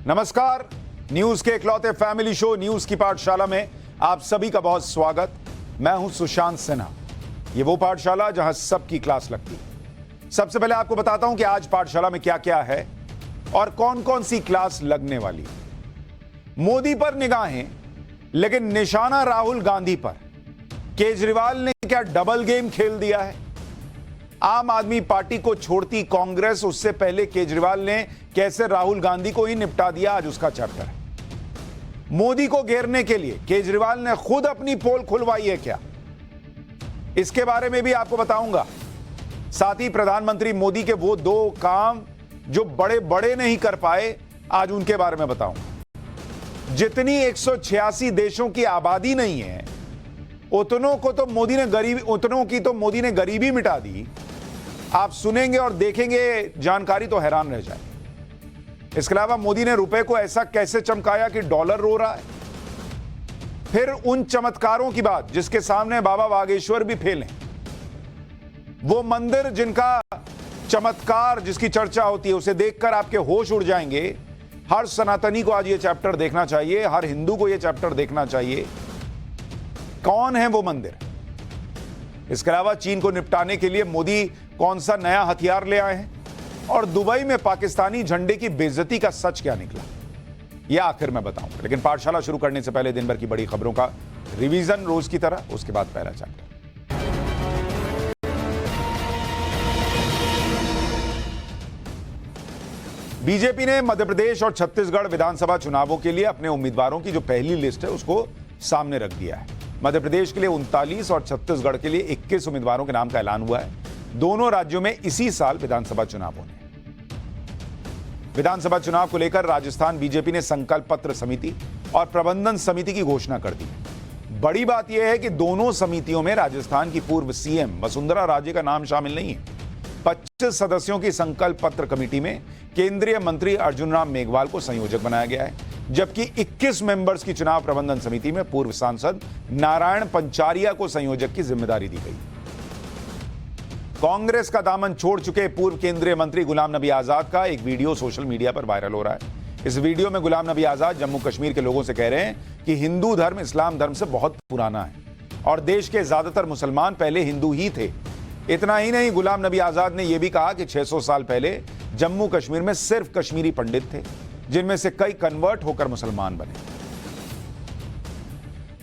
नमस्कार, न्यूज के इकलौते फैमिली शो न्यूज की पाठशाला में आप सभी का बहुत स्वागत। मैं हूं सुशांत सिन्हा। ये वो पाठशाला जहां सबकी क्लास लगती है। सबसे पहले आपको बताता हूं कि आज पाठशाला में क्या क्या है और कौन कौन सी क्लास लगने वाली है। मोदी पर निगाहें, लेकिन निशाना राहुल गांधी पर। केजरीवाल ने क्या डबल गेम खेल दिया है? आम आदमी पार्टी को छोड़ती कांग्रेस, उससे पहले केजरीवाल ने कैसे राहुल गांधी को ही निपटा दिया, आज उसका चैप्टर है। मोदी को घेरने के लिए केजरीवाल ने खुद अपनी पोल खुलवाई है क्या, इसके बारे में भी आपको बताऊंगा। साथ ही प्रधानमंत्री मोदी के वो दो काम जो बड़े बड़े नहीं कर पाए, आज उनके बारे में बताऊंगा। जितनी 186 देशों की आबादी नहीं है, उतनों की तो मोदी ने गरीबी मिटा दी। आप सुनेंगे और देखेंगे, जानकारी तो हैरान रह जाए। इसके अलावा मोदी ने रुपए को ऐसा कैसे चमकाया कि डॉलर रो रहा है। फिर उन चमत्कारों की बात जिसके सामने बाबा बागेश्वर भी फेल हैं। वो मंदिर जिनका चमत्कार, जिसकी चर्चा होती है, उसे देखकर आपके होश उड़ जाएंगे। हर सनातनी को आज ये चैप्टर देखना चाहिए, हर हिंदू को ये चैप्टर देखना चाहिए। कौन है वो मंदिर? इसके अलावा चीन को निपटाने के लिए मोदी कौन सा नया हथियार ले आए हैं, और दुबई में पाकिस्तानी झंडे की बेइज्जती का सच क्या निकला, यह आखिर में बताऊंगा। लेकिन पाठशाला शुरू करने से पहले दिन भर की बड़ी खबरों का रिवीजन रोज की तरह, उसके बाद पहला चैप्टर। बीजेपी ने मध्य प्रदेश और छत्तीसगढ़ विधानसभा चुनावों के लिए अपने उम्मीदवारों की जो पहली लिस्ट है उसको सामने रख दिया है। मध्य प्रदेश के लिए 39 और छत्तीसगढ़ के लिए 21 उम्मीदवारों के नाम का ऐलान हुआ है। दोनों राज्यों में इसी साल विधानसभा चुनाव होने। विधानसभा चुनाव को लेकर राजस्थान बीजेपी ने संकल्प पत्र समिति और प्रबंधन समिति की घोषणा कर दी। बड़ी बात यह है कि दोनों समितियों में राजस्थान की पूर्व सीएम वसुंधरा राजे का नाम शामिल नहीं है। 25 सदस्यों की संकल्प पत्र कमेटी में केंद्रीय मंत्री अर्जुन राम मेघवाल को संयोजक बनाया गया है, जबकि 21 मेंबर्स की चुनाव प्रबंधन समिति में पूर्व सांसद नारायण पंचारिया को संयोजक की जिम्मेदारी दी गई। कांग्रेस का दामन छोड़ चुके पूर्व केंद्रीय मंत्री गुलाम नबी आजाद का एक वीडियो सोशल मीडिया पर वायरल हो रहा है। इस वीडियो में गुलाम नबी आजाद जम्मू कश्मीर के लोगों से कह रहे हैं कि हिंदू धर्म इस्लाम धर्म से बहुत पुराना है और देश के ज्यादातर मुसलमान पहले हिंदू ही थे। इतना ही नहीं, गुलाम नबी आजाद ने यह भी कहा कि 600 साल पहले जम्मू कश्मीर में सिर्फ कश्मीरी पंडित थे, जिनमें से कई कन्वर्ट होकर मुसलमान बने।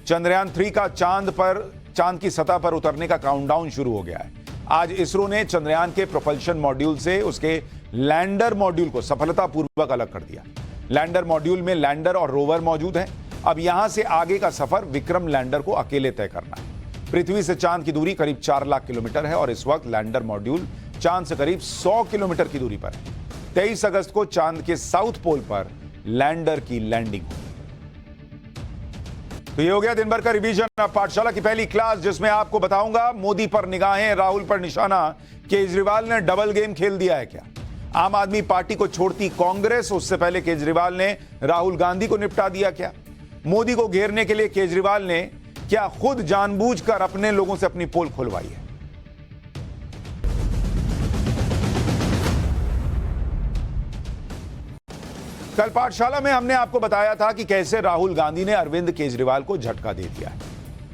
चंद्रयान 3 का चांद की सतह पर उतरने का काउंटडाउन शुरू हो गया है। आज इसरो ने चंद्रयान के प्रोपल्शन मॉड्यूल से उसके लैंडर मॉड्यूल को सफलतापूर्वक अलग कर दिया। लैंडर मॉड्यूल में लैंडर और रोवर मौजूद है। अब यहां से आगे का सफर विक्रम लैंडर को अकेले तय करना है। पृथ्वी से चांद की दूरी करीब 4 लाख किलोमीटर है और इस वक्त लैंडर मॉड्यूल चांद से करीब 100 किलोमीटर की दूरी पर है। 23 अगस्त को चांद के साउथ पोल पर लैंडर की लैंडिंग होगी। तो ये हो गया दिन भर का रिवीजन। अब पाठशाला की पहली क्लास, जिसमें आपको बताऊंगा मोदी पर निगाहें, राहुल पर निशाना। केजरीवाल ने डबल गेम खेल दिया है क्या? आम आदमी पार्टी को छोड़ती कांग्रेस, उससे पहले केजरीवाल ने राहुल गांधी को निपटा दिया क्या? मोदी को घेरने के लिए केजरीवाल ने क्या खुद जानबूझकर अपने लोगों से अपनी पोल खुलवाई है? कल पाठशाला में हमने आपको बताया था कि कैसे राहुल गांधी ने अरविंद केजरीवाल को झटका दे दिया है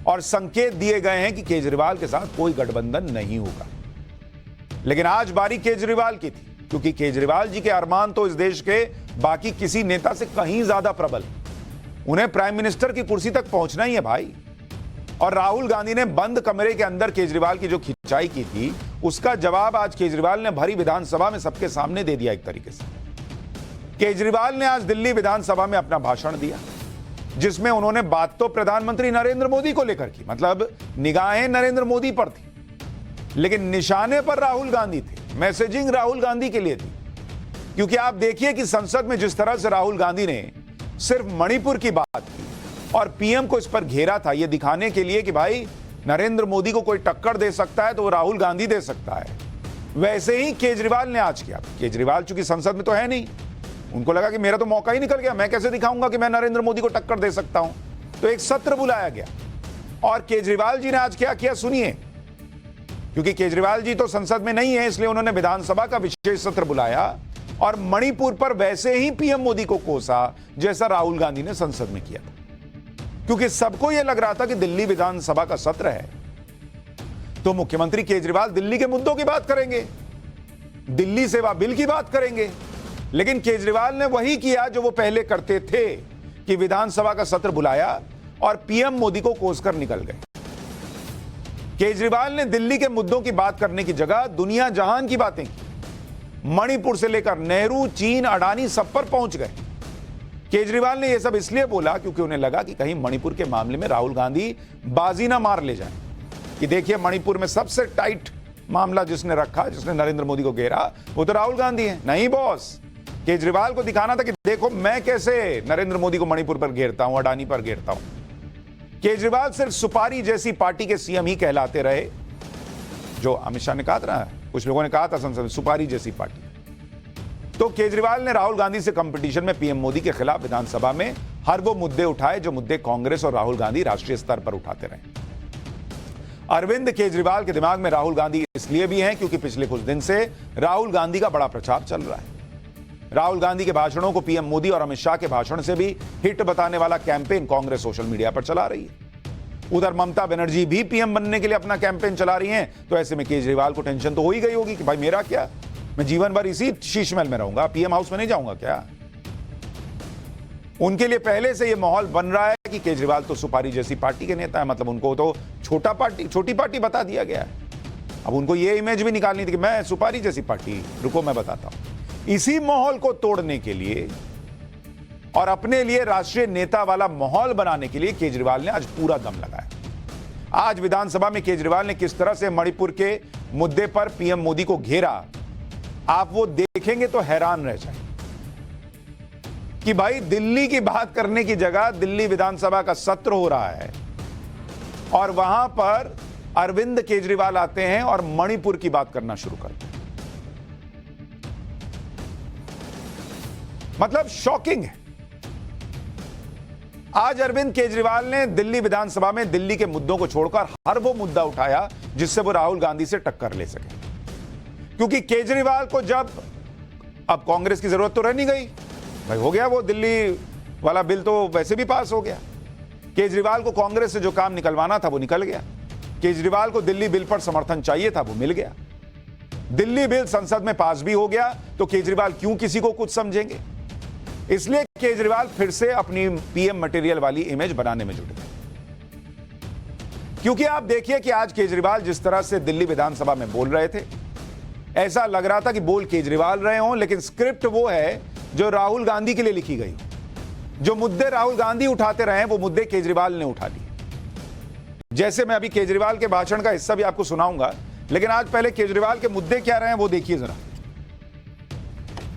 और संकेत दिए गए हैं कि केजरीवाल के साथ कोई गठबंधन नहीं होगा। लेकिन आज बारी केजरीवाल की थी, क्योंकि केजरीवाल जी के अरमान तो इस देश के बाकी किसी नेता से कहीं ज्यादा प्रबल। उन्हें प्राइम मिनिस्टर की कुर्सी तक पहुंचना ही है भाई। और राहुल गांधी ने बंद कमरे के अंदर केजरीवाल की जो खिंचाई की थी, उसका जवाब आज केजरीवाल ने भरी विधानसभा में सबके सामने दे दिया। एक तरीके से केजरीवाल ने आज दिल्ली विधानसभा में अपना भाषण दिया, जिसमें उन्होंने बात तो प्रधानमंत्री नरेंद्र मोदी को लेकर की, मतलब निगाहें नरेंद्र मोदी पर थी, लेकिन निशाने पर राहुल गांधी थे। मैसेजिंग राहुल गांधी के लिए थी। क्योंकि आप देखिए कि संसद में जिस तरह से राहुल गांधी ने सिर्फ मणिपुर की बात की और पीएम को इस पर घेरा था, यह दिखाने के लिए कि भाई नरेंद्र मोदी को कोई टक्कर दे सकता है तो वो राहुल गांधी दे सकता है। वैसे ही केजरीवाल ने आज किया। केजरीवाल चूंकि संसद में तो है नहीं, उनको लगा कि मेरा तो मौका ही निकल गया, मैं कैसे दिखाऊंगा कि मैं नरेंद्र मोदी को टक्कर दे सकता हूं। तो एक सत्र बुलाया गया और केजरीवाल जी ने आज क्या किया सुनिए। क्योंकि केजरीवाल जी तो संसद में नहीं है, इसलिए उन्होंने विधानसभा का विशेष सत्र बुलाया और मणिपुर पर वैसे ही पीएम मोदी को कोसा जैसा राहुल गांधी ने संसद में किया था, क्योंकि सबको यह लग रहा था कि दिल्ली विधानसभा का सत्र है तो मुख्यमंत्री केजरीवाल दिल्ली के मुद्दों की बात करेंगे, दिल्ली सेवा बिल की बात करेंगे। लेकिन केजरीवाल ने वही किया जो वो पहले करते थे कि विधानसभा का सत्र बुलाया और पीएम मोदी को कोसकर निकल गए। केजरीवाल ने दिल्ली के मुद्दों की बात करने की जगह दुनिया जहान की बातें की। मणिपुर से लेकर नेहरू, चीन, अडानी सब पर पहुंच गए। केजरीवाल ने यह सब इसलिए बोला क्योंकि उन्हें लगा कि कहीं मणिपुर के मामले में राहुल गांधी बाजी ना मार ले जाएं, कि देखिए मणिपुर में सबसे टाइट मामला जिसने रखा, जिसने नरेंद्र मोदी को घेरा, वो तो राहुल गांधी है। नहीं बॉस, केजरीवाल को दिखाना था कि देखो मैं कैसे नरेंद्र मोदी को मणिपुर पर घेरता हूं, अडानी पर घेरता हूं। केजरीवाल सिर्फ सुपारी जैसी पार्टी के सीएम ही कहलाते रहे, जो अमित शाह ने कहा था ना, कुछ लोगों ने कहा था संसद में, सुपारी जैसी पार्टी। तो केजरीवाल ने राहुल गांधी से कंपटीशन में पीएम मोदी के खिलाफ विधानसभा में हर वो मुद्दे उठाए जो मुद्दे कांग्रेस और राहुल गांधी राष्ट्रीय स्तर पर उठाते रहे। अरविंद केजरीवाल के दिमाग में राहुल गांधी इसलिए भी हैं क्योंकि पिछले कुछ दिन से राहुल गांधी का बड़ा प्रचार चल रहा है। राहुल गांधी के भाषणों को पीएम मोदी और अमित शाह के भाषण से भी हिट बताने वाला कैंपेन कांग्रेस सोशल मीडिया पर चला रही है। उधर ममता बनर्जी भी पीएम बनने के लिए अपना कैंपेन चला रही हैं, तो ऐसे में केजरीवाल को टेंशन तो हो ही गई होगी कि भाई मेरा क्या, मैं जीवन भर इसी शीश महल में रहूंगा, पीएम हाउस में नहीं जाऊंगा क्या। उनके लिए पहले से यह माहौल बन रहा है कि केजरीवाल तो सुपारी जैसी पार्टी के नेता है, मतलब उनको तो छोटी पार्टी बता दिया गया है। अब उनको यह इमेज भी निकालनी थी कि मैं सुपारी जैसी पार्टी, रुको मैं बताता हूं। इसी माहौल को तोड़ने के लिए और अपने लिए राष्ट्रीय नेता वाला माहौल बनाने के लिए केजरीवाल ने आज पूरा दम लगाया। आज विधानसभा में केजरीवाल ने किस तरह से मणिपुर के मुद्दे पर पीएम मोदी को घेरा, आप वो देखेंगे तो हैरान रह जाएंगे कि भाई दिल्ली की बात करने की जगह दिल्ली विधानसभा का सत्र हो रहा है और वहां पर अरविंद केजरीवाल आते हैं और मणिपुर की बात करना शुरू करते हैं। मतलब शॉकिंग है। आज अरविंद केजरीवाल ने दिल्ली विधानसभा में दिल्ली के मुद्दों को छोड़कर हर वो मुद्दा उठाया जिससे वो राहुल गांधी से टक्कर ले सके, क्योंकि केजरीवाल को जब अब कांग्रेस की जरूरत तो रह नहीं गई, भाई हो गया वो दिल्ली वाला बिल तो वैसे भी पास हो गया। केजरीवाल को कांग्रेस से जो काम निकलवाना था वो निकल गया। केजरीवाल को दिल्ली बिल पर समर्थन चाहिए था, वो मिल गया। दिल्ली बिल संसद में पास भी हो गया, तो केजरीवाल क्यों किसी को कुछ समझेंगे। इसलिए केजरीवाल फिर से अपनी पीएम मटेरियल वाली इमेज बनाने में जुटे, क्योंकि आप देखिए कि आज केजरीवाल जिस तरह से दिल्ली विधानसभा में बोल रहे थे, ऐसा लग रहा था कि बोल केजरीवाल रहे हों, लेकिन स्क्रिप्ट वो है जो राहुल गांधी के लिए लिखी गई। जो मुद्दे राहुल गांधी उठाते रहे वो मुद्दे केजरीवाल ने उठा लिए। जैसे मैं अभी केजरीवाल के भाषण का हिस्सा भी आपको सुनाऊंगा, लेकिन आज पहले केजरीवाल के मुद्दे क्या रहे हैं वो देखिए जरा।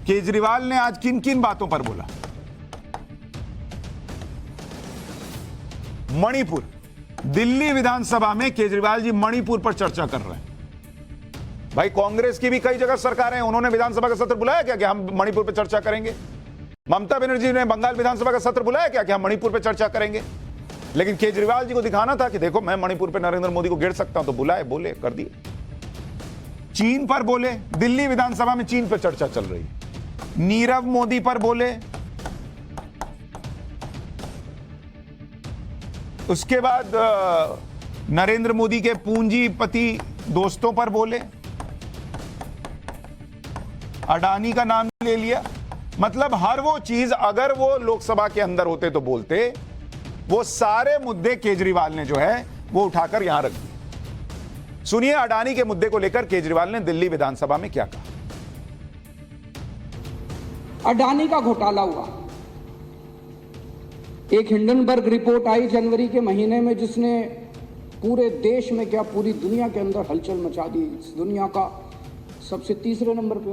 केजरीवाल ने आज किन किन बातों पर बोला। मणिपुर, दिल्ली विधानसभा में केजरीवाल जी मणिपुर पर चर्चा कर रहे हैं। भाई कांग्रेस की भी कई जगह सरकारें हैं, उन्होंने विधानसभा का सत्र बुलाया क्या कि हम मणिपुर पर चर्चा करेंगे। ममता बनर्जी ने बंगाल विधानसभा का सत्र बुलाया क्या कि हम मणिपुर पर चर्चा करेंगे। लेकिन केजरीवाल जी को दिखाना था कि देखो मैं मणिपुर पर नरेंद्र मोदी को घेर सकता हूं, तो बुलाए, बोले, कर दिए। चीन पर बोले, दिल्ली विधानसभा में चीन पर चर्चा चल रही है। नीरव मोदी पर बोले, उसके बाद नरेंद्र मोदी के पूंजीपति दोस्तों पर बोले, अडानी का नाम ले लिया। मतलब हर वो चीज अगर वो लोकसभा के अंदर होते तो बोलते, वो सारे मुद्दे केजरीवाल ने जो है वो उठाकर यहां रख दिए। सुनिए अडानी के मुद्दे को लेकर केजरीवाल ने दिल्ली विधानसभा में क्या कहा। अडानी का घोटाला हुआ, एक हिंडनबर्ग रिपोर्ट आई जनवरी के महीने में जिसने पूरे देश में क्या पूरी दुनिया के अंदर हलचल मचा दी। दुनिया का सबसे तीसरे नंबर पे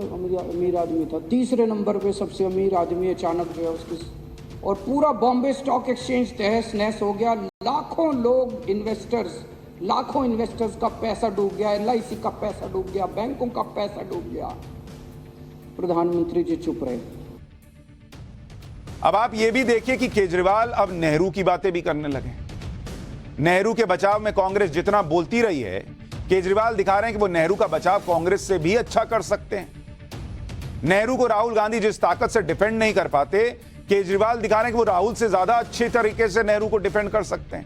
अमीर आदमी था, तीसरे नंबर पे सबसे अमीर आदमी अचानक जो है उसकी, और पूरा बॉम्बे स्टॉक एक्सचेंज तहस नहस हो गया। लाखों लोग लाखों इन्वेस्टर्स का पैसा डूब गया, LIC का पैसा डूब गया, बैंकों का पैसा डूब गया। प्रधानमंत्री जी चुप रहे। अब आप ये भी देखिए कि केजरीवाल अब नेहरू की बातें भी करने लगे। नेहरू के बचाव में कांग्रेस जितना बोलती रही है, केजरीवाल दिखा रहे हैं कि वो नेहरू का बचाव कांग्रेस से भी अच्छा कर सकते हैं। नेहरू को राहुल गांधी जिस ताकत से डिफेंड नहीं कर पाते, केजरीवाल दिखा रहे हैं कि वो राहुल से ज्यादा अच्छे तरीके से नेहरू को डिफेंड कर सकते हैं।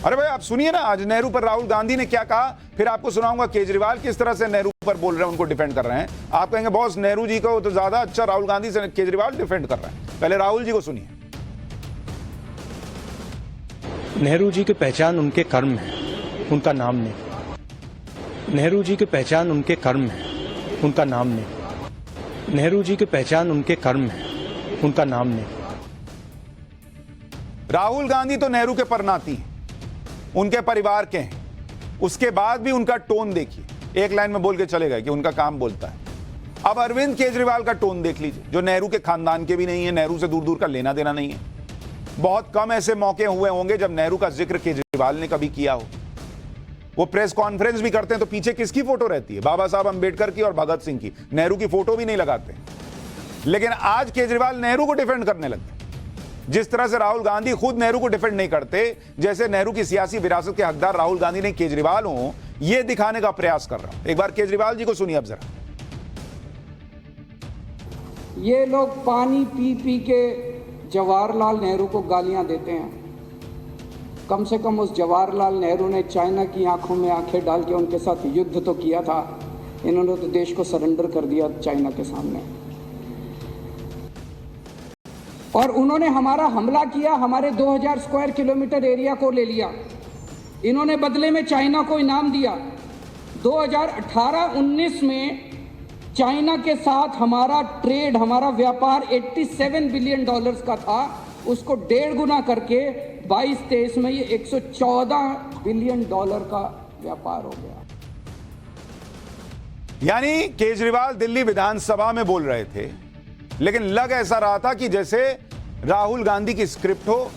अरे भाई आप सुनिए ना, आज नेहरू पर राहुल गांधी ने क्या कहा, फिर आपको सुनाऊंगा केजरीवाल किस तरह से नेहरू पर बोल रहे हैं, उनको डिफेंड कर रहे हैं। आप कहेंगे बॉस नेहरू जी को तो ज्यादा अच्छा राहुल गांधी से केजरीवाल डिफेंड कर रहे हैं। पहले राहुल जी को सुनिए। नेहरू जी की पहचान उनके कर्म है, उनका नाम नहीं। नेहरू जी की पहचान उनके कर्म है, उनका नाम नहीं। नेहरू जी की पहचान उनके कर्म है, उनका नाम नहीं। राहुल गांधी तो नेहरू के परनाती हैं, उनके परिवार के हैं, उसके बाद भी उनका टोन देखिए, एक लाइन में बोल के चले गए कि उनका काम बोलता है। अब अरविंद केजरीवाल का टोन देख लीजिए, जो नेहरू के खानदान के भी नहीं है, नेहरू से दूर दूर का लेना देना नहीं है। बहुत कम ऐसे मौके हुए होंगे जब नेहरू का जिक्र केजरीवाल ने कभी किया हो। वो प्रेस कॉन्फ्रेंस भी करते हैं तो पीछे किसकी फोटो रहती है? बाबा साहब अंबेडकर की और भगत सिंह की। नेहरू की फोटो भी नहीं लगाते। लेकिन आज केजरीवाल नेहरू को डिफेंड करने लगते, जिस तरह से राहुल गांधी खुद नेहरू को डिफेंड नहीं करते, जैसे नेहरू की सियासी विरासत के हकदार राहुल गांधी ने केजरीवाल हो, यह दिखाने का प्रयास कर रहा हूं। एक बार केजरीवाल जी को सुनिए अब जरा। ये लोग पानी पी पी के जवाहरलाल नेहरू को गालियां देते हैं। कम से कम उस जवाहरलाल नेहरू ने चाइना की आंखों में आंखें डाल के उनके साथ युद्ध तो किया था। इन्होंने तो देश को सरेंडर कर दिया चाइना के सामने, और उन्होंने हमारा हमला किया, हमारे 2000 स्क्वायर किलोमीटर एरिया को ले लिया। इन्होंने बदले में चाइना को इनाम दिया। 2018-19 में चाइना के साथ हमारा ट्रेड, हमारा व्यापार 87 बिलियन डॉलर्स का था, उसको 1.5 गुना करके 22-23 में ये 114 बिलियन डॉलर का व्यापार हो गया। यानी केजरीवाल दिल्ली विधानसभा में बोल रहे थे, लेकिन लग ऐसा रहा था कि जैसे राहुल गांधी की स्क्रिप्ट हो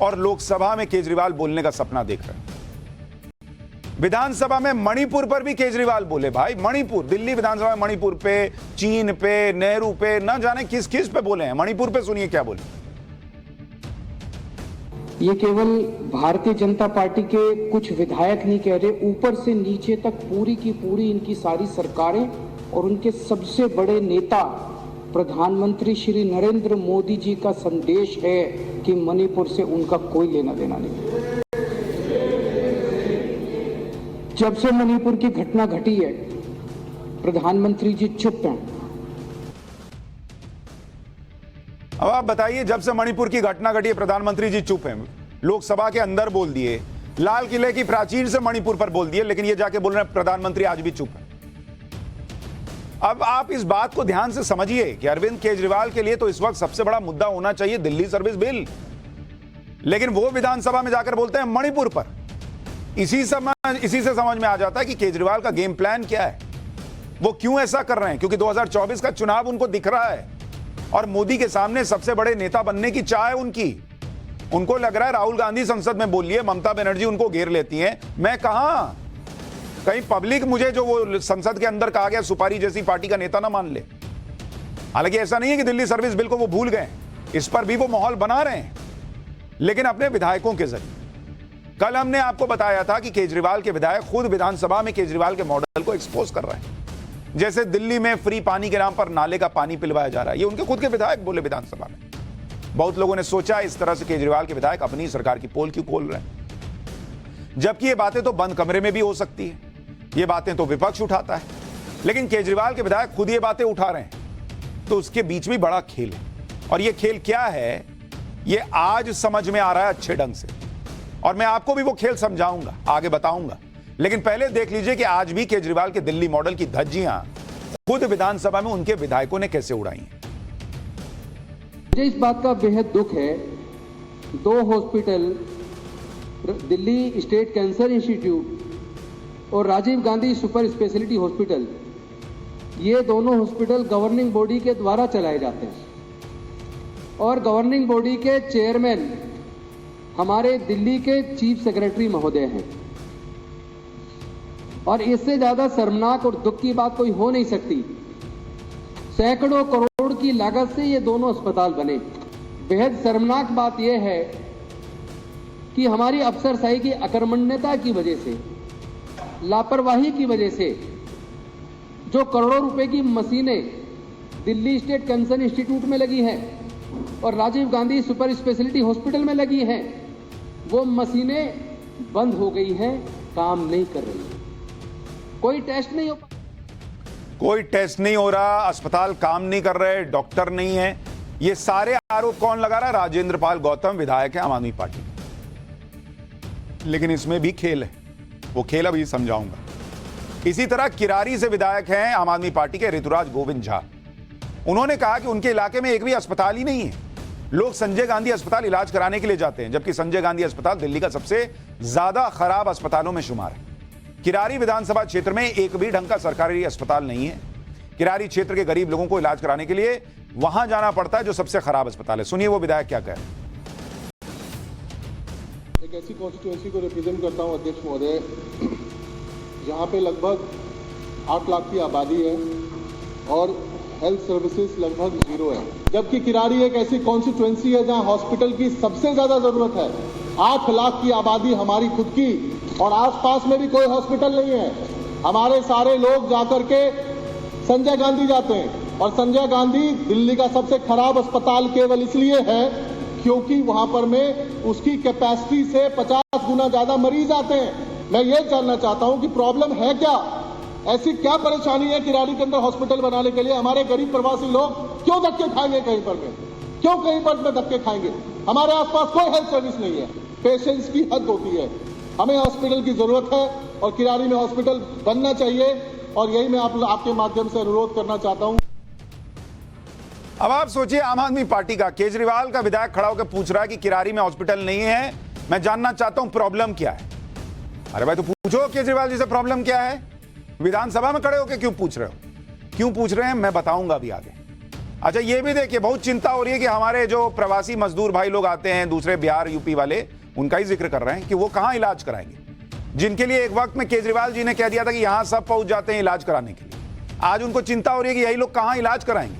और लोकसभा में केजरीवाल बोलने का सपना देख रहे हैं। विधानसभा में मणिपुर पर भी केजरीवाल बोले। भाई मणिपुर, दिल्ली विधानसभा में मणिपुर पे, चीन पे, नेहरू पे, ना जाने किस किस पे बोले हैं। मणिपुर पे सुनिए क्या बोले। ये केवल भारतीय जनता पार्टी के कुछ विधायक नहीं कह रहे, ऊपर से नीचे तक पूरी की पूरी इनकी सारी सरकारें और उनके सबसे बड़े नेता प्रधानमंत्री श्री नरेंद्र मोदी जी का संदेश है कि मणिपुर से उनका कोई लेना देना नहीं। जब से मणिपुर की घटना घटी है, प्रधानमंत्री जी चुप हैं। अब आप बताइए, जब से मणिपुर की घटना घटी है प्रधानमंत्री जी चुप हैं। लोकसभा के अंदर बोल दिए, लाल किले की प्राचीर से मणिपुर पर बोल दिए, लेकिन ये जाके बोल रहे हैं प्रधानमंत्री आज भी चुप है। अब आप इस बात को ध्यान से समझिए कि अरविंद केजरीवाल के लिए तो इस वक्त सबसे बड़ा मुद्दा होना चाहिए दिल्ली सर्विस बिल, लेकिन वो विधानसभा में जाकर बोलते हैं मणिपुर पर। इसी से समझ में आ जाता है कि केजरीवाल का गेम प्लान क्या है, वो क्यों ऐसा कर रहे हैं। क्योंकि 2024 का चुनाव उनको दिख रहा है और मोदी के सामने सबसे बड़े नेता बनने की चाह है उनकी। उनको लग रहा है राहुल गांधी संसद में बोल लिए, ममता बनर्जी उनको घेर लेती हैं, मैं कहां, कहीं पब्लिक मुझे जो वो संसद के अंदर कहा गया सुपारी जैसी पार्टी का नेता ना मान ले। हालांकि ऐसा नहीं है कि दिल्ली सर्विस बिल को वो भूल गए, इस पर भी वो माहौल बना रहे हैं, लेकिन अपने विधायकों के जरिए। कल हमने आपको बताया था कि केजरीवाल के विधायक खुद विधानसभा में केजरीवाल के मॉडल को एक्सपोज कर रहे हैं। जैसे दिल्ली में फ्री पानी के नाम पर नाले का पानी पिलवाया जा रहा है, ये उनके खुद के विधायक बोले विधानसभा में। बहुत लोगों ने सोचा इस तरह से केजरीवाल के विधायक अपनी सरकार की पोल क्यों खोल रहे हैं, जबकि ये बातें तो बंद कमरे में भी हो सकती है, ये बातें तो विपक्ष उठाता है, लेकिन केजरीवाल के विधायक खुद ये बातें उठा रहे हैं, तो उसके बीच में बड़ा खेल है। और ये खेल क्या है, ये आज समझ में आ रहा है अच्छे ढंग से, और मैं आपको भी वो खेल समझाऊंगा, आगे बताऊंगा। लेकिन पहले देख लीजिए कि आज भी केजरीवाल के दिल्ली मॉडल की धज्जियां खुद विधानसभा में उनके विधायकों ने कैसे उड़ाई हैं। मुझे इस बात का बेहद दुख है, 2 hospital, Delhi state cancer institute और Rajiv Gandhi super speciality hospital, ये दोनों हॉस्पिटल गवर्निंग बॉडी के द्वारा चलाए जाते हैं और गवर्निंग बॉडी के चेयरमैन हमारे दिल्ली के चीफ सेक्रेटरी महोदय हैं। और इससे ज्यादा शर्मनाक और दुख की बात कोई हो नहीं सकती। सैकड़ों करोड़ की लागत से ये दोनों अस्पताल बने। बेहद शर्मनाक बात यह है कि हमारी अफसरशाही की अकर्मण्यता की वजह से, लापरवाही की वजह से जो करोड़ों रुपए की मशीनें दिल्ली स्टेट कैंसर इंस्टीट्यूट में लगी है और Rajiv Gandhi super speciality hospital में लगी है, वो मशीनें बंद हो गई हैं, काम नहीं कर रही है, कोई टेस्ट नहीं हो कोई टेस्ट नहीं हो रहा, अस्पताल काम नहीं कर रहे, डॉक्टर नहीं है। ये सारे आरोप कौन लगा रहा है? राजेंद्र पाल गौतम, विधायक है आम आदमी पार्टी। लेकिन इसमें भी खेल है, वो खेल अभी समझाऊंगा। इसी तरह किरारी से विधायक हैं आम आदमी पार्टी के ऋतुराज गोविंद झा। उन्होंने कहा कि उनके इलाके में एक भी अस्पताल ही नहीं है। लोग संजय गांधी अस्पताल इलाज कराने के लिए जाते हैं, जबकि संजय गांधी अस्पताल दिल्ली का सबसे ज्यादा खराब अस्पतालों में शुमार है। किरारी विधानसभा क्षेत्र में एक भी ढंग का सरकारी अस्पताल नहीं है। किरारी क्षेत्र के गरीब लोगों को इलाज कराने के लिए वहां जाना पड़ता है जो सबसे खराब अस्पताल है। सुनिए वो विधायक क्या कह रहे हैं। एक ऐसी कॉन्स्टिट्यूएंसी को रिप्रेजेंट करता हूं अध्यक्ष महोदय, जहां पे लगभग 8 लाख की आबादी है और हेल्थ सर्विसेज लगभग 0 है, जबकि किरारी एक ऐसी कॉन्स्टिट्यूएंसी है जहां हॉस्पिटल की सबसे ज्यादा जरूरत है। 8 लाख की आबादी हमारी खुद की, और आसपास में भी कोई हॉस्पिटल नहीं है। हमारे सारे लोग जाकर के संजय गांधी जाते हैं, और संजय गांधी दिल्ली का सबसे खराब अस्पताल केवल इसलिए है क्योंकि वहां पर में उसकी कैपेसिटी से 50 गुना ज्यादा मरीज आते हैं। मैं ये जानना चाहता हूं कि प्रॉब्लम है क्या, ऐसी क्या परेशानी है किरारी के अंदर हॉस्पिटल बनाने के लिए? हमारे गरीब प्रवासी लोग क्यों धक्के खाएंगे कहीं पर में, क्यों कहीं पर में धक्के खाएंगे? हमारे आसपास कोई हेल्थ सर्विस नहीं है, पेशेंट्स की हद होती है। हमें हॉस्पिटल की जरूरत है और किरारी में हॉस्पिटल बनना चाहिए, और यही मैं आपके माध्यम से अनुरोध करना चाहता हूं। अब आप सोचिए, आम आदमी पार्टी का केजरीवाल का विधायक खड़ा होकर पूछ रहा है कि किरारी में हॉस्पिटल नहीं है, मैं जानना चाहता हूं प्रॉब्लम क्या है। अरे भाई तो पूछो केजरीवाल जी से प्रॉब्लम क्या है। विधानसभा में खड़े होकर क्यों पूछ रहे हो? क्यों पूछ रहे हैं मैं बताऊंगा अभी आगे। अच्छा ये भी देखिए, बहुत चिंता हो रही है कि हमारे जो प्रवासी मजदूर भाई लोग आते हैं दूसरे बिहार यूपी वाले, उनका ही जिक्र कर रहे हैं कि वो कहां इलाज कराएंगे, जिनके लिए एक वक्त में केजरीवाल जी ने कह दिया था कि यहां सब पहुंच जाते हैं इलाज कराने के लिए। आज उनको चिंता हो रही है कि यही लोग कहां इलाज कराएंगे।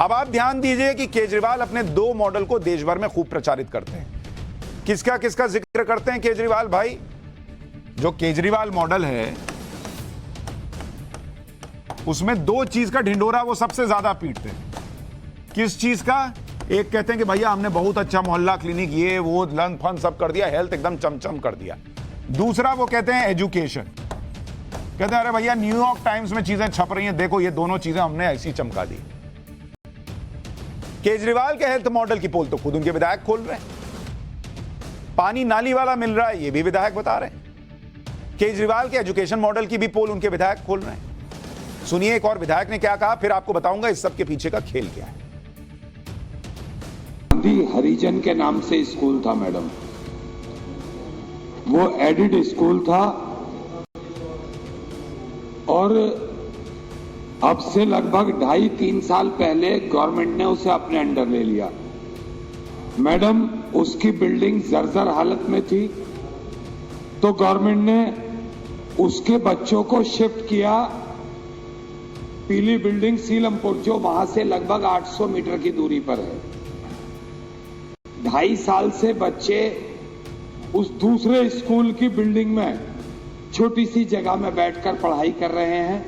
अब आप ध्यान दीजिए कि केजरीवाल अपने 2 मॉडल को देश भर में खूब प्रचारित करते हैं। किसका किसका जिक्र करते हैं केजरीवाल भाई? जो केजरीवाल मॉडल है उसमें 2 चीज का ढिंडोरा वो सबसे ज्यादा पीटते हैं। किस चीज का? एक कहते हैं कि भैया हमने बहुत अच्छा मोहल्ला क्लिनिक, ये वो लन फन सब कर दिया, हेल्थ एकदम चमचम कर दिया। दूसरा वो कहते हैं एजुकेशन, कहते हैं अरे भैया न्यूयॉर्क टाइम्स में चीजें छप रही हैं, देखो ये दोनों चीजें हमने ऐसी चमका दी। केजरीवाल के हेल्थ मॉडल की पोल तो खुद उनके विधायक खोल रहे हैं। पानी नाली वाला मिल रहा है, ये भी विधायक बता रहे हैं। केजरीवाल के एजुकेशन मॉडल की भी पोल उनके विधायक खोल रहे हैं। सुनिए एक और विधायक ने क्या कहा, फिर आपको बताऊंगा इस सब के पीछे का खेल क्या है। गांधी हरिजन के नाम से स्कूल था मैडम, वो एडिड स्कूल था, और अब से लगभग 2.5-3 साल पहले गवर्नमेंट ने उसे अपने अंडर ले लिया। मैडम उसकी बिल्डिंग जर्जर हालत में थी, तो गवर्नमेंट ने उसके बच्चों को शिफ्ट किया पीली बिल्डिंग सीलमपुर, जो वहां से लगभग 800 मीटर की दूरी पर है। 2.5 साल से बच्चे उस दूसरे स्कूल की बिल्डिंग में छोटी सी जगह में बैठकर पढ़ाई कर रहे हैं।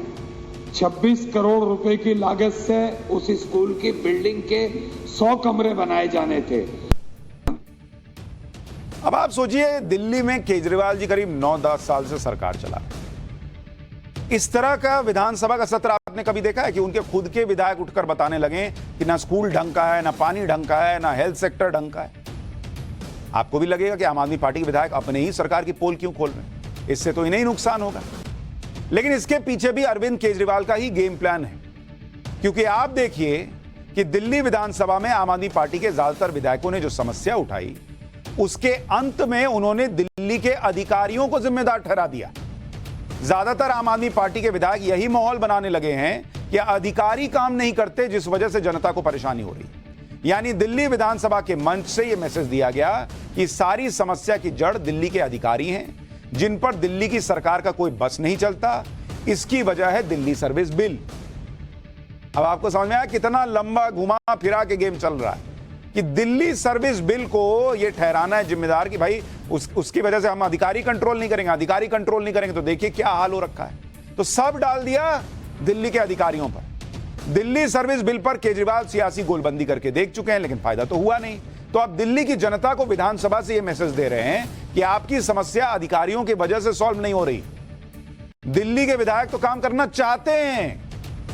26 करोड़ रुपए की लागत से उस स्कूल की बिल्डिंग के 100 कमरे बनाए जाने थे। अब आप सोचिए, दिल्ली में केजरीवाल जी करीब 9-10 साल से सरकार चला रहे हैं। इस तरह का विधानसभा का सत्र आपने कभी देखा है कि उनके खुद के विधायक उठकर बताने लगे कि ना स्कूल ढंग का है, ना पानी ढंग का है, ना हेल्थ सेक्टर ढंग का है? आपको भी लगेगा कि आम आदमी पार्टी के विधायक अपने ही सरकार की पोल क्यों खोल रहे हैं, इससे तो इन्हें ही नुकसान होगा। लेकिन इसके पीछे भी अरविंद केजरीवाल का ही गेम प्लान है, क्योंकि आप देखिए कि दिल्ली विधानसभा में आम आदमी पार्टी के ज्यादातर विधायकों ने जो समस्या उठाई, उसके अंत में उन्होंने दिल्ली के अधिकारियों को जिम्मेदार ठहरा दिया। ज्यादातर आम आदमी पार्टी के विधायक यही माहौल बनाने लगे हैं कि अधिकारी काम नहीं करते, जिस वजह से जनता को परेशानी हो रही। यानी दिल्ली विधानसभा के मंच से यह मैसेज दिया गया कि सारी समस्या की जड़ दिल्ली के अधिकारी हैं, जिन पर दिल्ली की सरकार का कोई बस नहीं चलता। इसकी वजह है दिल्ली सर्विस बिल। अब आपको समझ में आया कितना लंबा घुमा फिरा के गेम चल रहा है कि दिल्ली सर्विस बिल को यह ठहराना है जिम्मेदार कि भाई उसकी वजह से हम अधिकारी कंट्रोल नहीं करेंगे, अधिकारी कंट्रोल नहीं करेंगे तो देखिए क्या हाल हो रखा है। तो सब डाल दिया दिल्ली के अधिकारियों पर। दिल्ली सर्विस बिल पर केजरीवाल सियासी गोलबंदी करके देख चुके हैं, लेकिन फायदा तो हुआ नहीं। तो अब दिल्ली की जनता को विधानसभा से यह मैसेज दे रहे हैं कि आपकी समस्या अधिकारियों की वजह से सॉल्व नहीं हो रही। दिल्ली के विधायक तो काम करना चाहते हैं,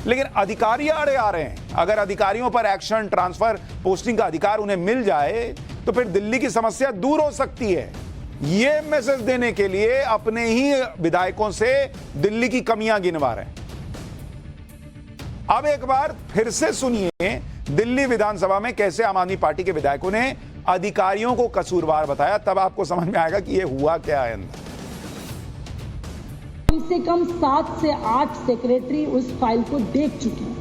लेकिन अधिकारी आड़े आ रहे हैं। अगर अधिकारियों पर एक्शन, ट्रांसफर, पोस्टिंग का अधिकार उन्हें मिल जाए तो फिर दिल्ली की समस्या दूर हो सकती है। यह मैसेज देने के लिए अपने ही विधायकों से दिल्ली की कमियां गिनवा रहे हैं। अब एक बार फिर से सुनिए दिल्ली विधानसभा में कैसे आम आदमी पार्टी के विधायकों ने अधिकारियों को कसूरवार बताया, तब आपको समझ में आएगा कि यह हुआ क्या है अंदर। कम से कम 7 से 8 सेक्रेटरी उस फाइल को देख चुके हैं।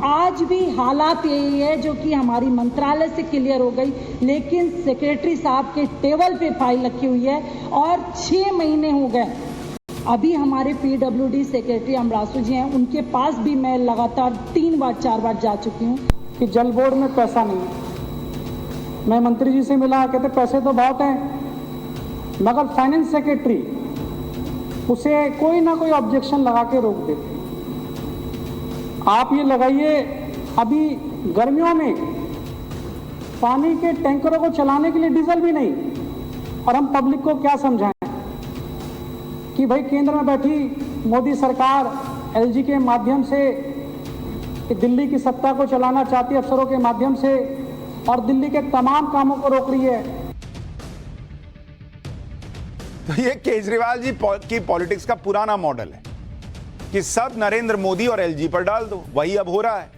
आज भी हालात यही है जो कि हमारी मंत्रालय से क्लियर हो गई, लेकिन सेक्रेटरी साहब के टेबल पे फाइल रखी हुई है और 6 महीने हो गए। अभी हमारे पीडब्ल्यूडी सेक्रेटरी अमरासु जी हैं, उनके पास भी मैं लगातार 3 बार 4 बार जा चुकी हूँ कि जल बोर्ड में पैसा नहीं है। मैं मंत्री जी से मिला, कहते पैसे तो बहुत हैं, मगर फाइनेंस सेक्रेटरी उसे कोई ना कोई ऑब्जेक्शन लगा के रोक देते। आप ये लगाइए, अभी गर्मियों में पानी के टैंकरों को चलाने के लिए डीजल भी नहीं, और हम पब्लिक को क्या समझाएं कि भाई केंद्र में बैठी मोदी सरकार एलजी के माध्यम से कि दिल्ली की सत्ता को चलाना चाहती है अफसरों के माध्यम से, और दिल्ली के तमाम कामों को रोक रही है। तो ये केजरीवाल जी की पॉलिटिक्स का पुराना मॉडल है कि सब नरेंद्र मोदी और एलजी पर डाल दो। वही अब हो रहा है।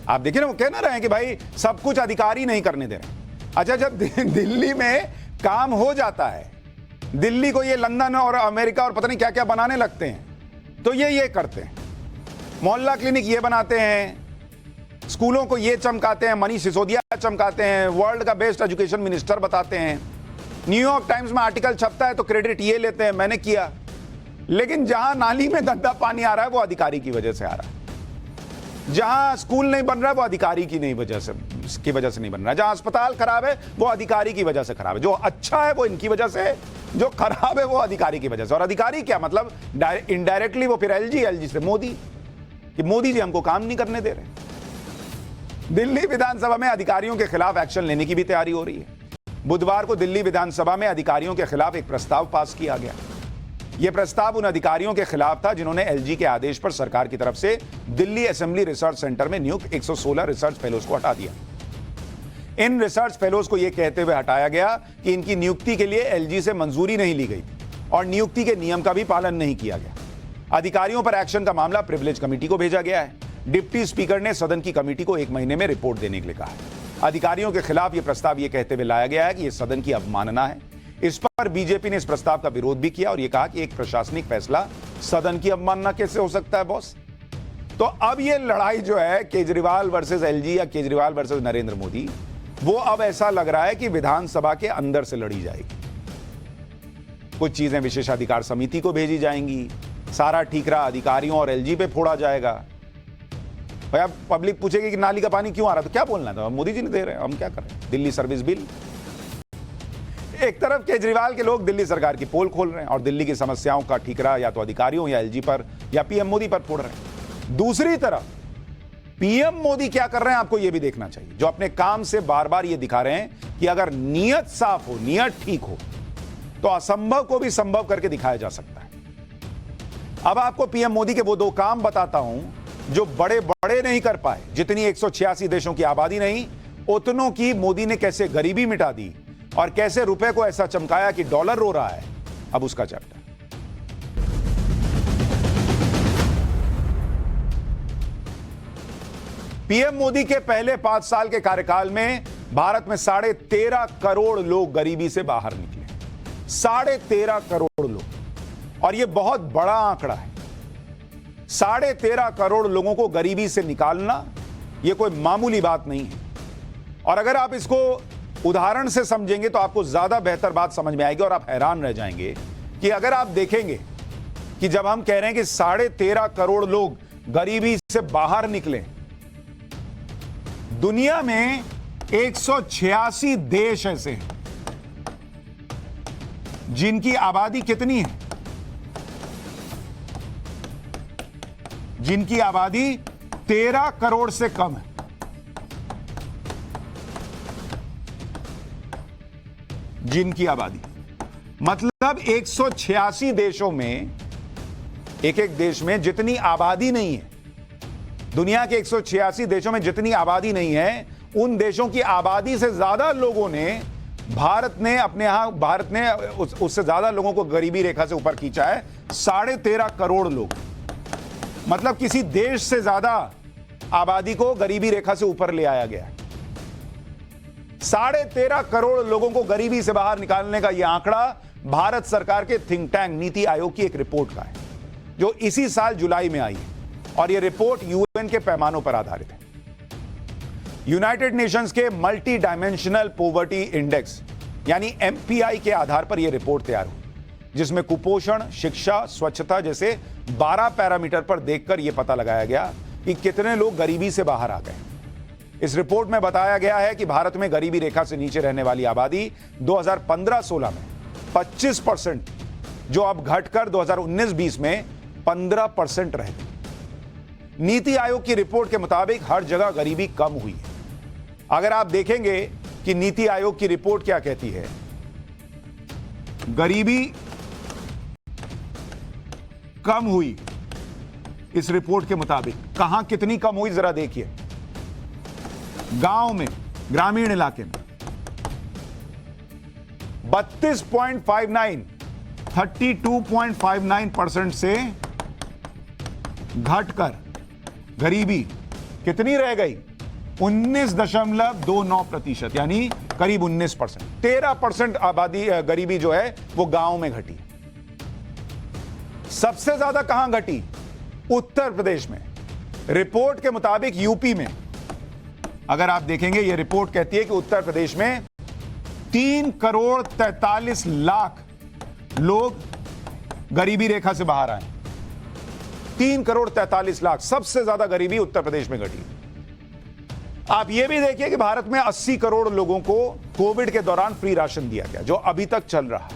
आप देखिए ना, वो कह ना रहे हैं कि भाई सब कुछ अधिकारी नहीं करने दे रहे। अच्छा, जब दिल्ली में काम हो जाता है, दिल्ली को ये लंदन और अमेरिका और पता नहीं क्या क्या बनाने लगते हैं, तो ये करते हैं। मोहल्ला क्लिनिक ये बनाते हैं, स्कूलों को ये चमकाते हैं, मनीष सिसोदिया चमकाते हैं, वर्ल्ड का बेस्ट एजुकेशन मिनिस्टर बताते हैं। न्यूयॉर्क टाइम्स में आर्टिकल छपता है तो क्रेडिट ये लेते हैं, मैंने किया। लेकिन जहां नाली में गंदा पानी आ रहा है वो अधिकारी की वजह से आ रहा है। जहां स्कूल नहीं बन रहा है वो अधिकारी की वजह से नहीं बन रहा है। जहां अस्पताल खराब है वो अधिकारी की वजह से खराब है। जो अच्छा है वो इनकी वजह से है, जो खराब है वो अधिकारी की वजह से। और अधिकारी क्या मतलब, इनडायरेक्टली वो फिर एलजी से मोदी, कि मोदी जी हमको काम नहीं करने दे रहे। दिल्ली विधानसभा में अधिकारियों के खिलाफ एक्शन लेने की भी तैयारी हो रही है। बुधवार को दिल्ली विधानसभा में अधिकारियों के खिलाफ एक प्रस्ताव पास किया गया। यह प्रस्ताव उन अधिकारियों के खिलाफ था जिन्होंने एलजी के आदेश पर सरकार की तरफ से दिल्ली असेंबली रिसर्च सेंटर में नियुक्त 116 रिसर्च फेलोज को हटा दिया। इन रिसर्च फेलोज को यह कहते हुए हटाया गया कि इनकी नियुक्ति के लिए एलजी से मंजूरी नहीं ली गई और नियुक्ति के नियम का भी पालन नहीं किया गया। अधिकारियों पर एक्शन का मामला प्रिविलेज कमेटी को भेजा गया है। डिप्टी स्पीकर ने सदन की कमेटी को 1 महीने में रिपोर्ट देने के लिए कहा है। अधिकारियों के खिलाफ यह प्रस्ताव यह कहते हुए लाया गया है कि यह सदन की अवमानना है। इस पर बीजेपी ने इस प्रस्ताव का विरोध भी किया और यह कहा कि एक प्रशासनिक फैसला सदन की अवमानना कैसे हो सकता है बॉस। तो अब यह लड़ाई जो है केजरीवाल वर्सेस एलजी या केजरीवाल वर्सेस नरेंद्र मोदी, वो अब ऐसा लग रहा है कि विधानसभा के अंदर से लड़ी जाएगी। कुछ चीजें विशेषाधिकार समिति को भेजी जाएंगी, सारा ठीकरा अधिकारियों और एलजी पे फोड़ा जाएगा। भाई अब पब्लिक पूछेगी कि नाली का पानी क्यों आ रहा है, तो क्या बोलना था, मोदी जी ने दे रहे हैं, हम क्या कर रहे हैं। दिल्ली सर्विस बिल, एक तरफ केजरीवाल के लोग दिल्ली सरकार की पोल खोल रहे हैं और दिल्ली की समस्याओं का ठीकरा या तो अधिकारियों या एलजी पर या पीएम मोदी पर फोड़ रहे हैं। दूसरी तरफ पीएम मोदी क्या कर रहे हैं आपको यह भी देखना चाहिए, जो अपने काम से बार बार यह दिखा रहे हैं कि अगर नीयत साफ हो, नीयत ठीक हो, तो असंभव को भी संभव करके दिखाया जा सकता है। अब आपको पीएम मोदी के वो 2 काम बताता हूं जो बड़े बड़े नहीं कर पाए। जितनी 186 देशों की आबादी नहीं, उतनों की मोदी ने कैसे गरीबी मिटा दी और कैसे रुपए को ऐसा चमकाया कि डॉलर रो रहा है। अब उसका चैप्टर। पीएम मोदी के पहले 5 साल के कार्यकाल में भारत में 13.5 करोड़ लोग गरीबी से बाहर निकले। 13.5 करोड़ लोग, और यह बहुत बड़ा आंकड़ा है। 13.5 करोड़ लोगों को गरीबी से निकालना यह कोई मामूली बात नहीं है। और अगर आप इसको उदाहरण से समझेंगे तो आपको ज्यादा बेहतर बात समझ में आएगी और आप हैरान रह जाएंगे कि अगर आप देखेंगे कि जब हम कह रहे हैं कि 13.5 करोड़ लोग गरीबी से बाहर निकले, दुनिया में 186 देश ऐसे हैं जिनकी आबादी कितनी है, जिनकी आबादी 13 करोड़ से कम है। जिनकी आबादी मतलब 186 देशों में, एक एक देश में जितनी आबादी नहीं है, दुनिया के 186 देशों में जितनी आबादी नहीं है, उन देशों की आबादी से ज्यादा लोगों ने भारत ने उससे ज्यादा लोगों को गरीबी रेखा से ऊपर खींचा है। 13.5 करोड़ लोग, मतलब किसी देश से ज्यादा आबादी को गरीबी रेखा से ऊपर ले आया गया है। 13.5 करोड़ लोगों को गरीबी से बाहर निकालने का यह आंकड़ा भारत सरकार के थिंक टैंक नीति आयोग की एक रिपोर्ट का है, जो इसी साल जुलाई में आई है, और यह रिपोर्ट यूएन के पैमानों पर आधारित है। यूनाइटेड नेशंस के मल्टी डायमेंशनल पॉवर्टी इंडेक्स यानी एमपीआई के आधार पर यह रिपोर्ट तैयार हुई, जिसमें कुपोषण, शिक्षा, स्वच्छता जैसे 12 पैरामीटर पर देखकर यह पता लगाया गया कि कितने लोग गरीबी से बाहर आ गए। इस रिपोर्ट में बताया गया है कि भारत में गरीबी रेखा से नीचे रहने वाली आबादी 2015-16 में 25%, जो अब घटकर 2019-20 में 15% रह गई। नीति आयोग की रिपोर्ट के मुताबिक हर जगह गरीबी कम हुई है। अगर आप देखेंगे कि नीति आयोग की रिपोर्ट क्या कहती है, गरीबी कम हुई इस रिपोर्ट के मुताबिक, कहां कितनी कम हुई जरा देखिए। गांव में, ग्रामीण इलाके में 32.59 से घटकर गरीबी कितनी रह गई, 19.29%, यानी करीब 19%। 13% आबादी गरीबी जो है वो गांव में घटी। सबसे ज्यादा कहां घटी, उत्तर प्रदेश में। रिपोर्ट के मुताबिक यूपी में, अगर आप देखेंगे, यह रिपोर्ट कहती है कि उत्तर प्रदेश में 3,43,00,000 लोग गरीबी रेखा से बाहर आए। 3,43,00,000, सबसे ज्यादा गरीबी उत्तर प्रदेश में घटी। आप यह भी देखिए कि भारत में 80 करोड़ लोगों को कोविड के दौरान फ्री राशन दिया गया, जो अभी तक चल रहा है।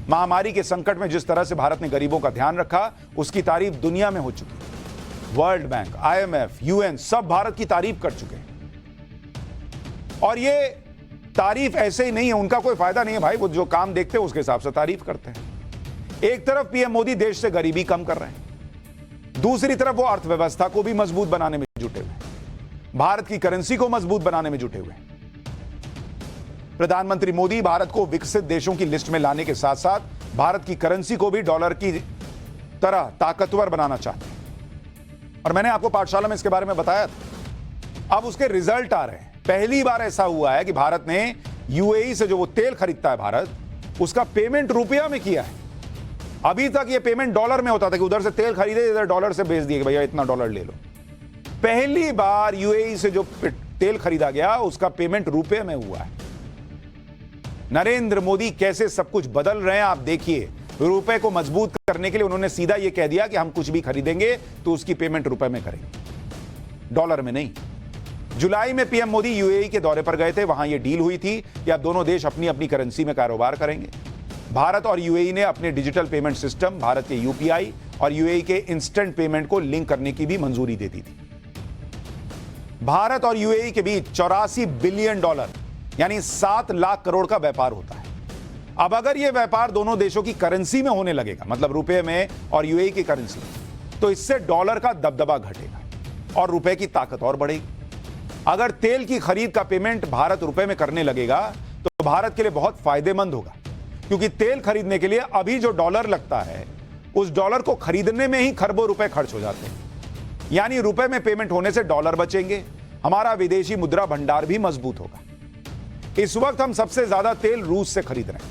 महामारी के संकट में जिस तरह से भारत ने गरीबों का ध्यान रखा, उसकी तारीफ दुनिया में हो चुकी है। वर्ल्ड बैंक, आईएमएफ, यूएन सब भारत की तारीफ कर चुके हैं। और ये तारीफ ऐसे ही नहीं है, उनका कोई फायदा नहीं है भाई, वो जो काम देखते हैं उसके हिसाब से तारीफ करते हैं। एक तरफ पीएम मोदी देश से गरीबी कम कर रहे हैं, दूसरी तरफ वो अर्थव्यवस्था को भी मजबूत बनाने में जुटे हुए, भारत की करेंसी को मजबूत बनाने में जुटे हुए। प्रधानमंत्री मोदी भारत को विकसित देशों की लिस्ट में लाने के साथ साथ भारत की करेंसी को भी डॉलर की तरह ताकतवर बनाना चाहते हैं। और मैंने आपको पाठशाला में इसके बारे में बताया था। अब उसके रिजल्ट आ रहे हैं। पहली बार ऐसा हुआ है कि भारत ने यूएई से जो वो तेल खरीदता है भारत, उसका पेमेंट रुपया में किया है। अभी तक ये पेमेंट डॉलर में होता था कि उधर से तेल खरीदे, इधर डॉलर से भेज दिए कि भैया इतना डॉलर ले लो। पहली बार यूएई से जो तेल खरीदा गया उसका पेमेंट रुपये में हुआ है। नरेंद्र मोदी कैसे सब कुछ बदल रहे हैं आप देखिए। रुपए को मजबूत करने के लिए उन्होंने सीधा यह कह दिया कि हम कुछ भी खरीदेंगे तो उसकी पेमेंट रुपए में करेंगे, डॉलर में नहीं। जुलाई में पीएम मोदी यूएई के दौरे पर गए थे। वहां यह डील हुई थी कि अब दोनों देश अपनी अपनी करेंसी में कारोबार करेंगे। भारत और यूएई ने अपने डिजिटल पेमेंट सिस्टम, भारत के यूपीआई और यूएई के इंस्टेंट पेमेंट को लिंक करने की भी मंजूरी दे दी थी। भारत और यूएई के बीच $84 बिलियन यानी 7 लाख करोड़ का व्यापार होता है। अब अगर यह व्यापार दोनों देशों की करेंसी में होने लगेगा, मतलब रुपए में और यूएई की करेंसी में, तो इससे डॉलर का दबदबा घटेगा और रुपए की ताकत और बढ़ेगी। अगर तेल की खरीद का पेमेंट भारत रुपए में करने लगेगा तो भारत के लिए बहुत फायदेमंद होगा, क्योंकि तेल खरीदने के लिए अभी जो डॉलर लगता है उस डॉलर को खरीदने में ही खरबों रुपए खर्च हो जाते हैं। यानी रुपए में पेमेंट होने से डॉलर बचेंगे, हमारा विदेशी मुद्रा भंडार भी मजबूत होगा। इस वक्त हम सबसे ज्यादा तेल रूस से खरीद रहे हैं,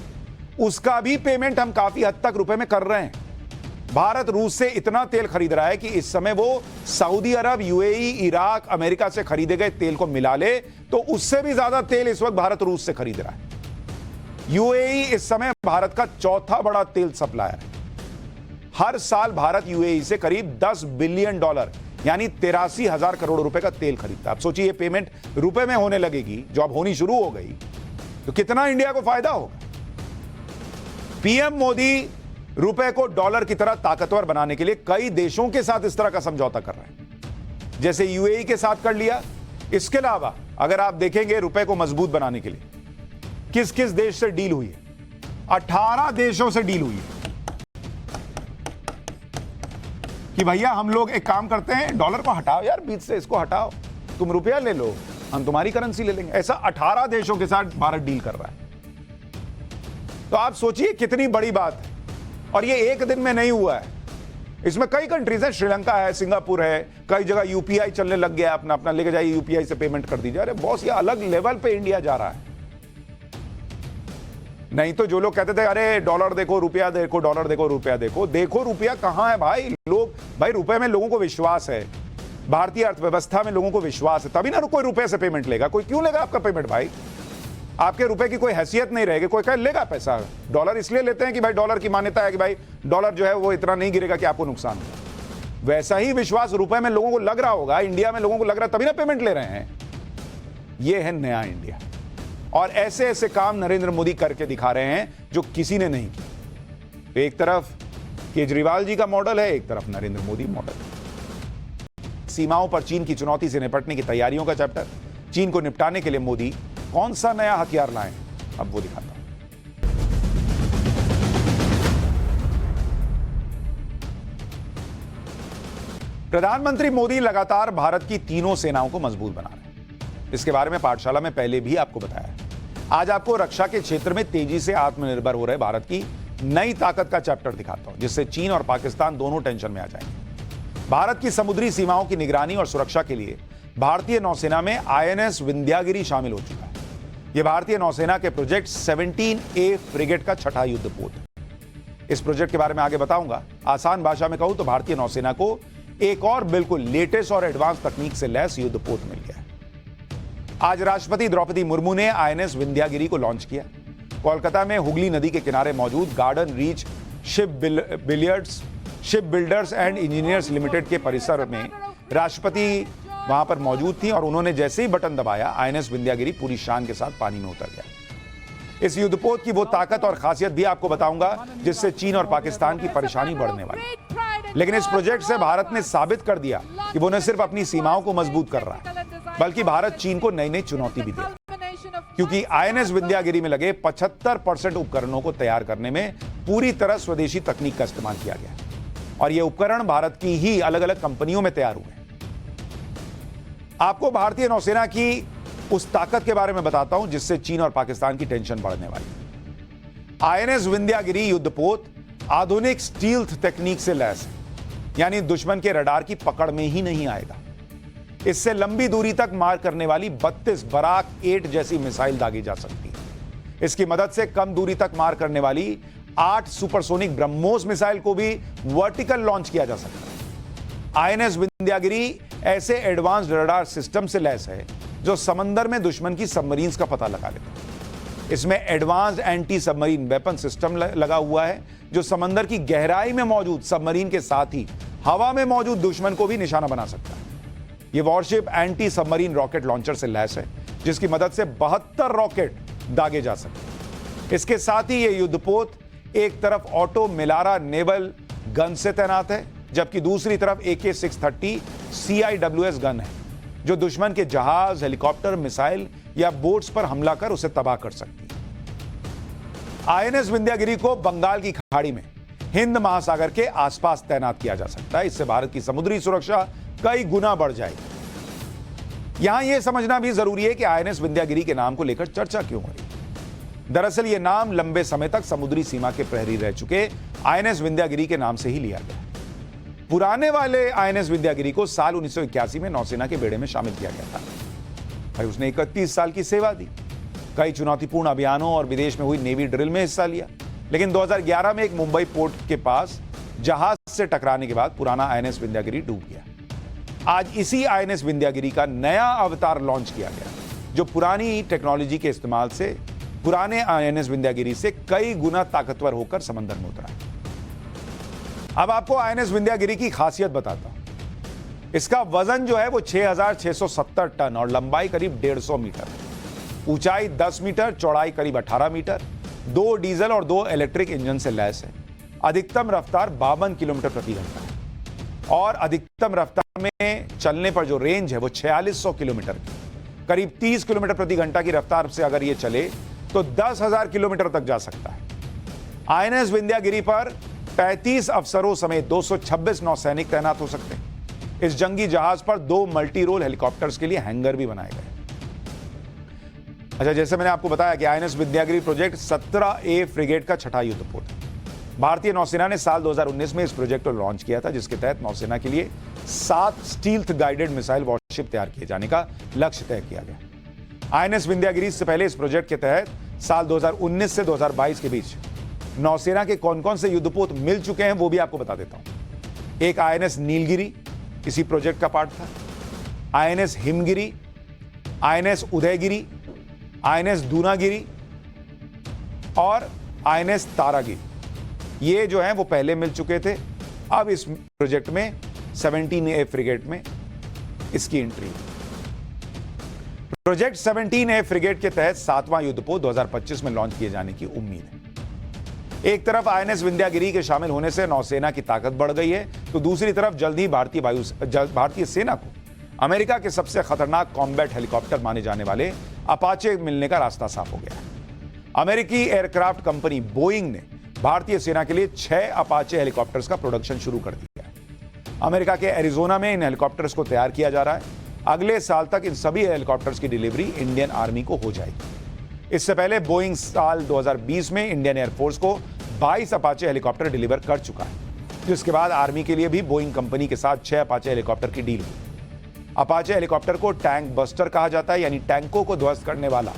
उसका भी पेमेंट हम काफी हद तक रुपए में कर रहे हैं। भारत रूस से इतना तेल खरीद रहा है कि इस समय वो सऊदी अरब, यूएई, इराक, अमेरिका से खरीदे गए तेल को मिला ले तो उससे भी ज्यादा तेल इस वक्त भारत रूस से खरीद रहा है। यूएई इस समय भारत का चौथा बड़ा तेल सप्लायर है। हर साल भारत यूएई से करीब $10 बिलियन यानी 83,000 करोड़ रुपए का तेल खरीदता है। आप सोचिए, पेमेंट रुपए में होने लगेगी, जो अब होनी शुरू हो गई, तो कितना इंडिया को फायदा होगा। पीएम मोदी रुपए को डॉलर की तरह ताकतवर बनाने के लिए कई देशों के साथ इस तरह का समझौता कर रहे हैं। जैसे यूएई के साथ कर लिया। इसके अलावा अगर आप देखेंगे रुपए को मजबूत बनाने के लिए किस किस देश से डील हुई है, 18 देशों से डील हुई है कि भैया हम लोग एक काम करते हैं, डॉलर को हटाओ यार बीच से, इसको हटाओ, तुम रुपया ले लो, हम तुम्हारी करेंसी ले लेंगे। ऐसा 18 देशों के साथ भारत डील कर रहा है। तो आप सोचिए कितनी बड़ी बात है। और ये एक दिन में नहीं हुआ है, इसमें कई कंट्रीज है, श्रीलंका है, सिंगापुर है, कई जगह यूपीआई चलने लग गया, अपना अपना लेके जाइए यूपीआई से पेमेंट कर दीजिए। अरे बॉस, ये अलग लेवल पे इंडिया जा रहा है। नहीं तो जो लोग कहते थे अरे डॉलर देखो रुपया देखो, डॉलर देखो रुपया देखो, देखो रुपया कहां है भाई। लोग भाई रुपए में लोगों को विश्वास है, भारतीय अर्थव्यवस्था में लोगों को विश्वास है, तभी ना कोई रुपए से पेमेंट लेगा। कोई क्यों लेगा आपका पेमेंट भाई? आपके रुपए की कोई हैसियत नहीं रहेगी, कोई कह लेगा पैसा। डॉलर इसलिए लेते हैं कि भाई डॉलर की मान्यता है कि भाई डॉलर जो है वो इतना नहीं गिरेगा कि आपको नुकसान हो। वैसा ही विश्वास रुपए में लोगों को लग रहा होगा, इंडिया में लोगों को लग रहा है, तभी ना पेमेंट ले रहे हैं। ये है नया इंडिया। और ऐसे ऐसे काम नरेंद्र मोदी करके दिखा रहे हैं जो किसी ने नहीं किया। तो एक तरफ केजरीवाल जी का मॉडल है, एक तरफ नरेंद्र मोदी मॉडल है। सीमाओं पर चीन की चुनौती से निपटने की तैयारियों का चैप्टर, चीन को निपटाने के लिए मोदी कौन सा नया हथियार लाए, अब वो दिखाता हूं। प्रधानमंत्री मोदी लगातार भारत की तीनों सेनाओं को मजबूत बना रहे हैं। इसके बारे में पाठशाला में पहले भी आपको बताया है। आज आपको रक्षा के क्षेत्र में तेजी से आत्मनिर्भर हो रहे भारत की नई ताकत का चैप्टर दिखाता हूं, जिससे चीन और पाकिस्तान दोनों टेंशन में आ जाएंगे। भारत की समुद्री सीमाओं की निगरानी और सुरक्षा के लिए भारतीय नौसेना में आईएनएस विंध्यागिरी शामिल हो चुका है। यह भारतीय नौसेना के प्रोजेक्ट 17A फ्रिगेट का छठा युद्धपोत है। इस प्रोजेक्ट के बारे में आगे बताऊंगा। आसान भाषा में कहूं तो भारतीय नौसेना को एक और बिल्कुल लेटेस्ट और एडवांस तकनीक से लैस युद्धपोत मिल गया है। आज राष्ट्रपति द्रौपदी मुर्मू ने आईएनएस विंध्यागिरी को लॉन्च किया। कोलकाता में हुगली नदी के किनारे मौजूद garden reach ship builders and engineers limited के परिसर में राष्ट्रपति वहां पर मौजूद थी और उन्होंने जैसे ही बटन दबाया, आईएनएस विंध्यागिरी पूरी शान के साथ पानी में उतर गया। इस युद्धपोत की वो ताकत और खासियत भी आपको बताऊंगा जिससे चीन और पाकिस्तान की परेशानी बढ़ने वाली है। लेकिन इस प्रोजेक्ट से भारत ने साबित कर दिया कि वो न सिर्फ अपनी सीमाओं को मजबूत कर रहा है, बल्कि भारत चीन को नई नई चुनौती भी दे रहा है। क्योंकि आईएनएस विंध्यागिरी में लगे 75% उपकरणों को तैयार करने में पूरी तरह स्वदेशी तकनीक का इस्तेमाल किया गया और ये उपकरण भारत की ही अलग अलग कंपनियों में तैयार हुए हैं। आपको भारतीय नौसेना की उस ताकत के बारे में बताता हूं जिससे चीन और पाकिस्तान की टेंशन बढ़ने वाली है। आईएनएस विंध्यागिरी युद्धपोत आधुनिक स्टील्थ तकनीक से लैस है, यानी दुश्मन के रडार की पकड़ में ही नहीं आएगा। इससे लंबी दूरी तक मार करने वाली 32 बराक 8 जैसी मिसाइल दागी जा सकती है। इसकी मदद से कम दूरी तक मार करने वाली 8 सुपरसोनिक ब्रह्मोस मिसाइल को भी वर्टिकल लॉन्च किया जा सकता है। आईएनएस विंध्यागिरी ऐसे एडवांस्ड रडार सिस्टम से लैस है जो समंदर में दुश्मन की सबमरीन्स का पता लगा लेता है। इसमें advanced anti submarine weapon system लगा हुआ है जो समंदर की गहराई में मौजूद सबमरीन के साथ ही हवा में मौजूद दुश्मन को भी निशाना बना सकता है। यह worship anti submarine rocket launcher से लैस है जिसकी मदद से 72 रॉकेट दागे जा सकते हैं। इसके साथ ही यह युद्धपोत एक तरफ ऑटो मिलारा नेवल गन से तैनात है, जबकि दूसरी तरफ AK-630 CIWS गन है जो दुश्मन के जहाज, हेलीकॉप्टर, मिसाइल या बोट्स पर हमला कर उसे तबाह कर सकती है। आईएनएस विंध्यागिरी को बंगाल की खाड़ी में हिंद महासागर के आसपास तैनात किया जा सकता है। इससे भारत की समुद्री सुरक्षा कई गुना बढ़ जाएगी। यहां यह समझना भी जरूरी है कि आईएनएस विंध्यागिरी के नाम को लेकर चर्चा क्यों हो रही है। दरअसल यह नाम लंबे समय तक समुद्री सीमा के प्रहरी रह चुके आईएनएस विंध्यागिरी के नाम से ही लिया गया। पुराने वाले आईएनएस विंध्यागिरी को साल 1981 में नौसेना के बेड़े में शामिल किया गया था। भाई उसने 31 साल की सेवा दी, कई चुनौतीपूर्ण अभियानों और विदेश में हुई नेवी ड्रिल में हिस्सा लिया। लेकिन 2011 में एक मुंबई पोर्ट के पास जहाज से टकराने के बाद पुराना आईएनएस विंध्यागिरी डूब गया। आज इसी आईएनएस विंध्यागिरी का नया अवतार लॉन्च किया गया जो पुरानी टेक्नोलॉजी के इस्तेमाल से पुराने आईएनएस विंध्यागिरी से कई गुना ताकतवर होकर समंदर में उतरा है। अब आपको आईएनएस विंध्यागिरी की खासियत बताता हूं। इसका वजन जो है वो 6,670 टन और लंबाई करीब 150 मीटर, ऊंचाई 10 मीटर, चौड़ाई करीब 18 मीटर, 2 डीजल और 2 इलेक्ट्रिक इंजन से लैस है। अधिकतम रफ्तार 52 किलोमीटर प्रति घंटा है और अधिकतम रफ्तार में चलने पर जो रेंज है वो 4600 किलोमीटर की, करीब 30 किलोमीटर प्रति घंटा की रफ्तार से अगर ये चले तो 10,000 किलोमीटर तक जा सकता है। आईएनएस विंध्यागिरी पर 35 अफसरों समेत 226 नौसैनिक तैनात हो सकते हैं। इस जंगी जहाज पर 2 मल्टी रोल हेलीकॉप्टर्स के लिए हैंगर भी बनाए गए। अच्छा, जैसे मैंने आपको बताया कि INS Vindhyagiri project 17A frigate का छठा युद्धपोत है। भारतीय नौसेना ने साल 2019 में इस प्रोजेक्ट को लॉन्च किया था, जिसके तहत नौसेना के लिए 7 स्टील्थ गाइडेड मिसाइल वॉरशिप तैयार किए जाने का लक्ष्य तय किया गया। आईएनएस विंध्यागिरी से पहले इस प्रोजेक्ट के तहत साल 2019 से 2022 के बीच नौसेना के कौन कौन से युद्धपोत मिल चुके हैं वो भी आपको बता देता हूं। एक आईएनएस नीलगिरी इसी प्रोजेक्ट का पार्ट था, INS Himgiri, INS Udaygiri, INS Dunagiri और आईएनएस तारागिरी। ये जो है वो पहले मिल चुके थे। अब इस प्रोजेक्ट में 17A फ्रिगेट में इसकी एंट्री। प्रोजेक्ट 17A फ्रिगेट के तहत 7वां युद्धपोत 2025 में लॉन्च किए जाने की उम्मीद है। एक तरफ आईएनएस विंध्यागिरी के शामिल होने से नौसेना की ताकत बढ़ गई है, तो दूसरी तरफ जल्द ही भारतीय सेना को अमेरिका के सबसे खतरनाक कॉम्बैट हेलीकॉप्टर माने जाने वाले अपाचे मिलने का रास्ता साफ हो गया है। अमेरिकी एयरक्राफ्ट कंपनी बोइंग ने भारतीय सेना के लिए 6 अपाचे हेलीकॉप्टर्स का प्रोडक्शन शुरू कर दिया है। अमेरिका के एरिजोना में इन हेलीकॉप्टर्स को तैयार किया जा रहा है। अगले साल तक इन सभी हेलीकॉप्टर्स की डिलीवरी इंडियन आर्मी को हो जाएगी। इससे पहले बोइंग साल 2020 में इंडियन एयरफोर्स को 22 अपाचे हेलीकॉप्टर डिलीवर कर चुका है, जिसके बाद आर्मी के लिए भी बोइंग कंपनी के साथ 6 अपाचे हेलीकॉप्टर की डील हुई। अपाचे हेलीकॉप्टर को टैंक बस्टर कहा जाता है, यानी टैंकों को ध्वस्त करने वाला।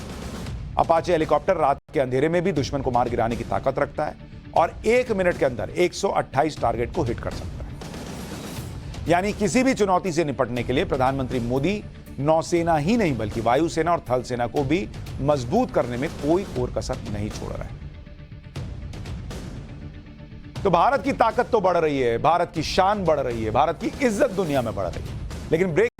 अपाचे हेलीकॉप्टर रात के अंधेरे में भी दुश्मन को मार गिराने की ताकत रखता है और 1 मिनट के अंदर 128 टारगेट को हिट कर सकता है। यानी किसी भी चुनौती से निपटने के लिए प्रधानमंत्री मोदी नौसेना ही नहीं बल्कि वायुसेना और थल सेना को भी मजबूत करने में कोई कोर कसर नहीं छोड़ रहा है। तो भारत की ताकत तो बढ़ रही है, भारत की शान बढ़ रही है, भारत की इज्जत दुनिया में बढ़ रही है, लेकिन ब्रेक